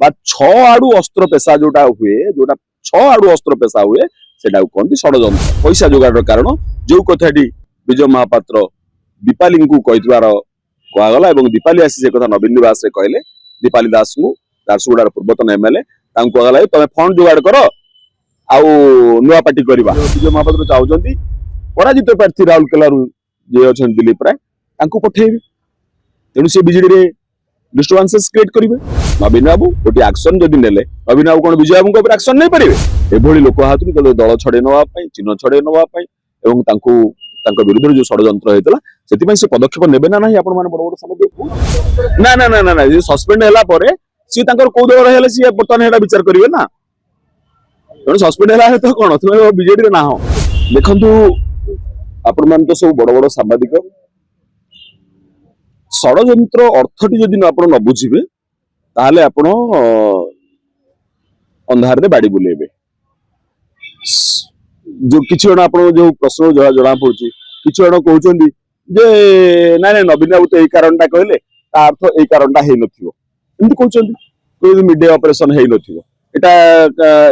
बा 6 आड़ू अस्त्र पेशा जोटा हुए जोटा 6 आड़ू अस्त्र पेशा हुए सेटा कहते षड्यंत्र पैसा जोगाड़ कारण जो कथाटी विजय महापात्र दीपाली को कहीथार कहगला और दीपाली आसी से कथा नवीन निवास कहले दीपाली दास को झारसुगुड़ार पूर्वतन एमएलए कहगला तुम फंड जोगाड़ कर आउ नुआ पार्टी करवा विजय महापात्र चाहते पराजित प्रार्थी राउरकेला जे अच्छा दिलीप राय पठेबे तेणु से बीजेडी डिस्टर्बांसेस क्रिएट करेंगे नवीन बाबू गोटे एक्शन जदि नेले नवीन बाबू कौन विजय बाबू एक्शन नहीं पारे एभली लोक हाथ दल छड़े नापी चिन्ह छड़े नापी विरुद्ध जो षड्यंत्र होता से पदक्षेप ने ना ना बड़ बड़ समय ना ना ना ना ना सस्पेंड है सी कौ दल सी बर्तमान विचार करेंगे ना तेणु सस्पेंड है तो कौन तुम बीजेडी ना देखु आपण मान तो सब बड़ बड़ सांबादिक षड्यंत्र अर्थटी जदि आपण न बुझे ताहले आपण अंधार दे बाड़ी बुलेबे जो किछि जण आपण जो प्रश्न जणा पड़ुछि किछि जण कहउछन्ती जे ना ना नवीन बाबू तो एई कारणटा कहले ता अर्थ एई कारणटा हेइ नथिबो एंती कहउछन्ती कोइ मीडिया ऑपरेशन हेइ नथिबो एटा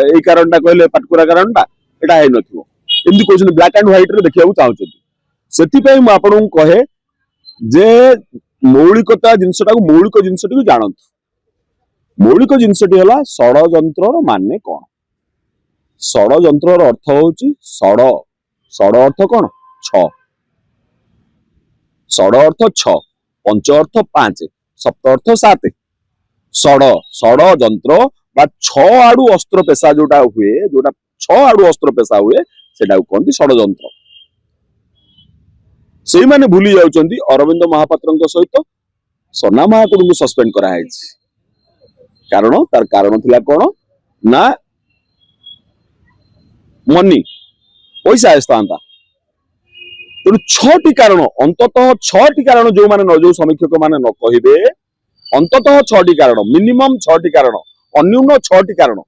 एई कारणटा कहले पाटकुरा कारणटा एटा हेइ नथिबो एंती कहउछन्ती ब्लैक एंड व्हाइट रे देखियाउ चाहउछन्ती सेति पई म आपन कहे जे मौलिकता जिनसटा मौलिक जिनसटी जानतु मौलिक जिनसटी है षड्यंत्र माने कौन षड्यंत्र अर्थ होची षड अर्थ कौन छ षड अर्थ छ पंच अर्थ 5 सप्त अर्थ 7 षड्यंत्र बा 6 आड़ू अस्त्र पेशा जोटा हुए जोटा 6 आड़ू अस्त्र पेशा हुए सेटा कहते षड्यंत्र से माने भूली जाउचंती अरविंद महापात्र सहित सोना महाकुड़ को सस्पेंड कराई कारण तार कारण थिला कौन ना मनी पैसा आसता तेणु 6टी कारण अंततः 6टी कारण जो माने जो समीक्षक माने न कहिबे अंततः 6टी कारण मिनिमम 6टी कारण अन्यून 6टी कारण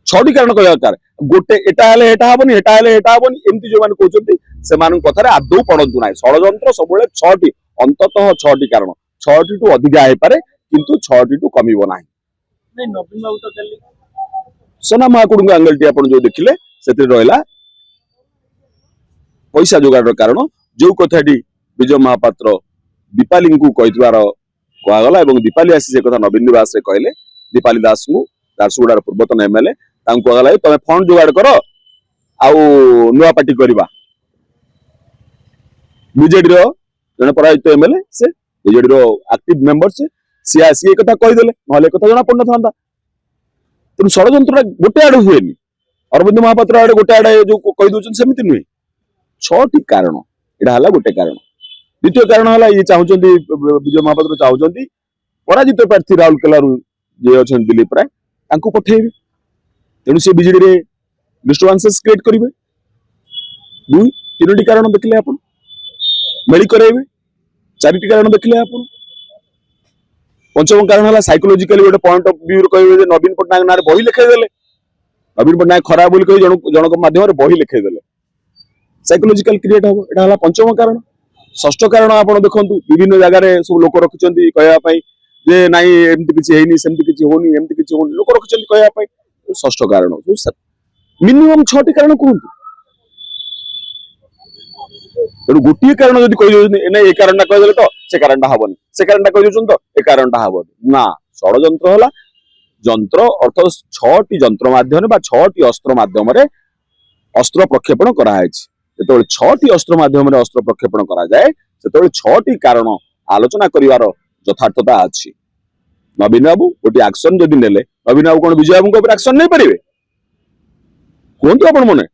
6टी कारण कह दरकार गोटे एटा हेले एटा हबनी एटा हेले एटा हबनी एमती जो माने कहउचंती से मान कथारे आदौ पड़ंतु ना षड्यंत्र सब 6टी अंततः 6टी कारण 6टी टू अधिका है पारे किंतु 6टी टू कमिबो नाही नहीं नवीन बाबू तो चली सोना महाकुड़ एंगल टी आपण जो देखिले सेति रहला पैसा जोगाड़ कारण जो कथाटी विजय महापात्र दीपाली को कहीथार कहगला और दीपाली आसी से कथा नवीन निवास कहले दीपाली दास को झारसुगुड़ार पूर्वतन एमएलए कहगला तुम फंड जोगाड़ कर आउ नुआ पार्टी करवा बीजेडी जन पराजित एमएलए से बीजेडी एक्टिव मेंबर सी आसी एक कहीदेले ना कथा जना पड़ ना तेणु षड्यंत्र गोटे आड़े हुए अरविंद महापात्र आड़े गोटे आड़े जो कही दौरान सेमती नुहे 6टी कारण यहाँ गोटे कारण द्वितीय कारण है ये चाहते विजय महापात्र चाहते पराजित प्रार्थी राउरकेला जे अच्छा दिलीप राय पठेबे तेणु से बीजेडी डिस्टर्बांसेस क्रिएट करेंगे 2-3टी कारण देखले आप मेली कराइबे 4टी कारण देखले आप पंचम कारण है साइकोलॉजिकली गोटे पॉइंट ऑफ व्यू कहे नवीन पट्टनायक ना बही लिखेदेले नवीन पट्टनायक खराब बोली कही जनक माध्यम बही लिखेदेले साइकोलॉजिकल क्रिएट हम यहाँ पंचम कारण षष्ठ कारण आप देखु विभिन्न जगह सब लोक रखिंट कहवाई जे नाई एमती किसी होनी सेमती किसी होनी एमती किसी होनी लोक रखिंट कहवाई षष्ठ कारण मिनिमम 6टी कारण कहतु तेणु गोटे कारण जब कही ए कारण कहीदे तो से कारणटा हेनी से कारणटा कही तो ए कारणटा हेनी ना षड्यंत्र है जंत्र अर्थ 6टी जंत्र माध्यम 6टी अस्त्र माध्यम अस्त्र प्रक्षेपण कराई जो 6टी अस्त्र माध्यम अस्त्र प्रक्षेपण कराए से 6टी कारण आलोचना कर यथार्थता अच्छी नवीन बाबू गोटे एक्शन जदि नेले नवीन बाबू कौन विजय बाबू एक्शन नहीं पारे कहतु आपण मने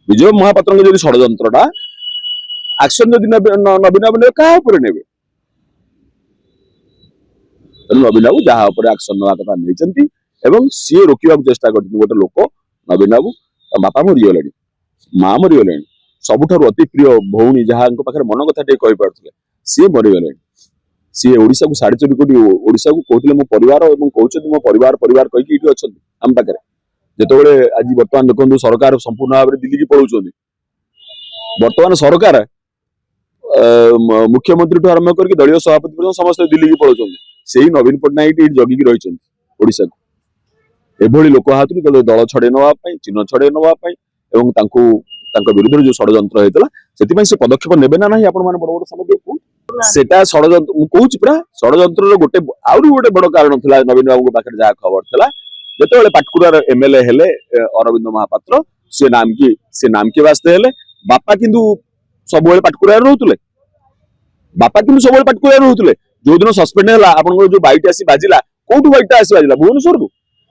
विजय महापात्र जो षड्यंत्रटा एक्शन जदि नवीन बाबू ने क्या ने नवीन बाबू जहाँ एक्शन ना कथा नहीं सी रोकवा चेष्टा कर गोटे लोक नवीन बाबू बापा मरीगले माँ मरीगले सबुठ अति प्रिय भौणी जहाँ पाखे मन कथा कही पारे सी मरीगले सी ओडिशा को 4.5 कोटी ओडिशा को कहते मो परिवार और कहते मो परिवार परिवार कहीकि ये अच्छा आम पाखे जिते आज बर्तमान देखो सरकार संपूर्ण भाव में दिल्ली की पलाउं बर्तमान सरकार मुख्यमंत्री आरंभ करके दलीय सभापति समस्त दिल्ली की पलाउं से नवीन पट्टनायक जगिकी रही ओडिशा को एभली लोक हाथରୁ दल छड़े नवा चिन्ह छड़े नवा एवं विरुद्ध जो षड्यंत्र होता से पदक्षेप नेबे ना नहीं आपण बड़ बड़ सामग्री सेटा षड्यंत्र कहूँ पूरा षड्यंत्र गोटे आउरी गोटे बड़ कारण था नवीन बाबू पाखे जहाँ खबर था जो पाटकुरार एमएलए हेले अरविंद महापात्र से नाम के वास्ते हेले बापा किंतु सब पाटकुरार रोते बापा किंतु सब पाटकुरार रोते जो दिन सस्पेंड है आप जो बाइट आसी बाजिला कौटू बाइटा आसी बाजिला भुवनेश्वर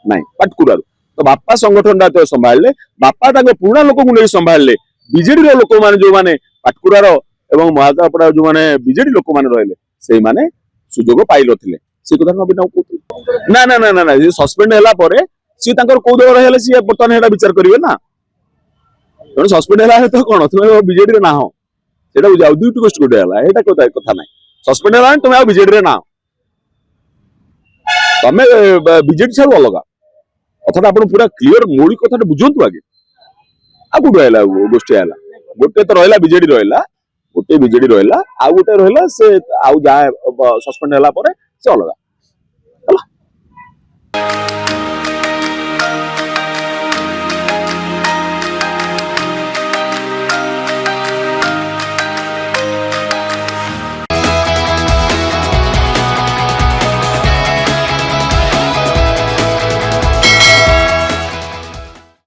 नाई पाटकुरार तो बापा संगठन जो संभाले बापा पुराना लोक को संभाले बीजेडी लोक मैंने जो मैंने पाटकुरार एवं महाकापड़ा जो मैंने बीजेडी लोक मैंने रहिले से माने सुजोग पाई नथिले से कथा नवीन बाबू कहते ना ना ना ना ना सस्पेंड है सी कौ दल रहे सी बर्तमान है विचार करेंगे ना तेणु सस्पेंड है तो कौन तुम बीजेडी ना हो सेटा बुझाओ दुईटी गोष्ठी गोटे है कथा ना सस्पेंड है तुम आ बीजेडी ना तमें बीजेडी छाड़ अलग कथा आप पूरा क्लीयर मौलिक कथा बुझंतु आगे आगु रहा गोष्ठी है गोटे तो रहा बीजेडी रहा गोटे बीजेडी रहा आउ गोटे रहा से आउ जहाँ सस्पेंड है से अलग